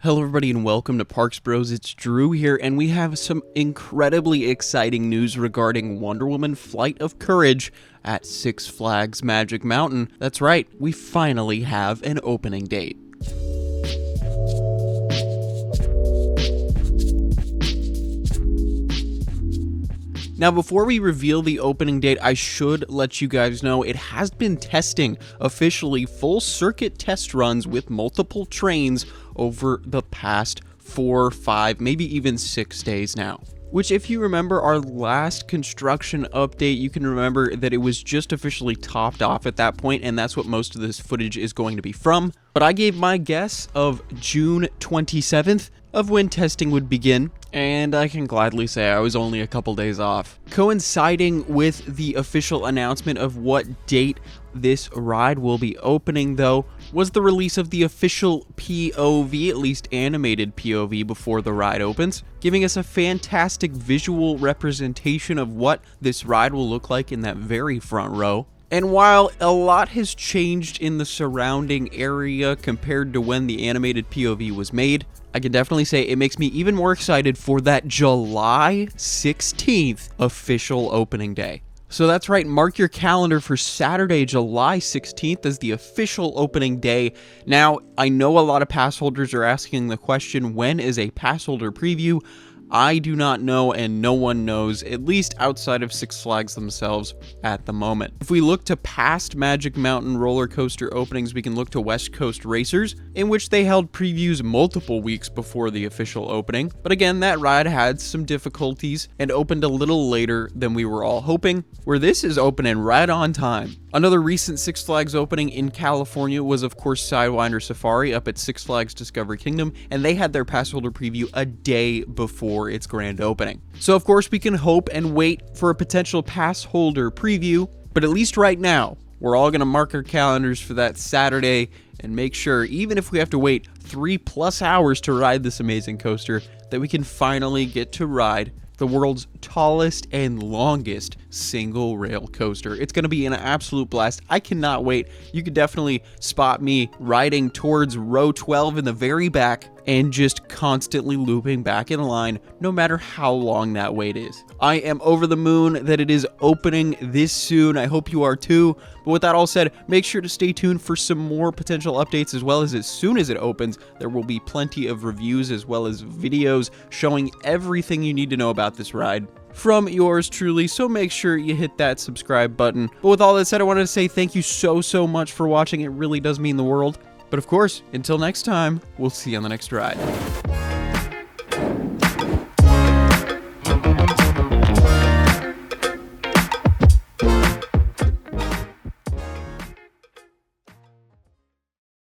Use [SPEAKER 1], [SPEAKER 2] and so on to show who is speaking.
[SPEAKER 1] Hello everybody and welcome to Parks Bros. It's Drew here, and we have some incredibly exciting news regarding Wonder Woman Flight of Courage at Six Flags Magic Mountain. That's right, we finally have an opening date. Now, before we reveal the opening date, I should let you guys know it has been testing officially full circuit test runs with multiple trains over the past 4, 5, maybe even 6 days now. Which, if you remember our last construction update, you can remember that it was just officially topped off at that point, and that's what most of this footage is going to be from. But I gave my guess of June 27th of when testing would begin, and I can gladly say I was only a couple days off. Coinciding with the official announcement of what date this ride will be opening, though, was the release of the official POV, at least animated POV, before the ride opens, giving us a fantastic visual representation of what this ride will look like in that very front row. And while a lot has changed in the surrounding area compared to when the animated POV was made, I can definitely say it makes me even more excited for that July 16th official opening day. So that's right, mark your calendar for Saturday, July 16th as the official opening day. Now, I know a lot of pass holders are asking the question, when is a pass holder preview? I do not know, and no one knows, at least outside of Six Flags themselves at the moment. If we look to past Magic Mountain roller coaster openings, we can look to West Coast Racers, in which they held previews multiple weeks before the official opening. But again, that ride had some difficulties and opened a little later than we were all hoping, where this is opening right on time. Another recent Six Flags opening in California was, of course, Sidewinder Safari up at Six Flags Discovery Kingdom, and they had their pass holder preview a day before its grand opening. So, of course, we can hope and wait for a potential pass holder preview, but at least right now, we're all going to mark our calendars for that Saturday and make sure, even if we have to wait 3+ hours to ride this amazing coaster, that we can finally get to ride the world's tallest and longest single rail coaster. It's going to be an absolute blast. I cannot wait. You could definitely spot me riding towards row 12 in the very back and just constantly looping back in line, no matter how long that wait is. I am over the moon that it is opening this soon. I hope you are too. But with that all said, make sure to stay tuned for some more potential updates, as well as soon as it opens, there will be plenty of reviews as well as videos showing everything you need to know about this ride from yours truly, so make sure you hit that subscribe button. But with all that said, I wanted to say thank you so much for watching. It really does mean the world. But of course, until next time, we'll see you on the next ride.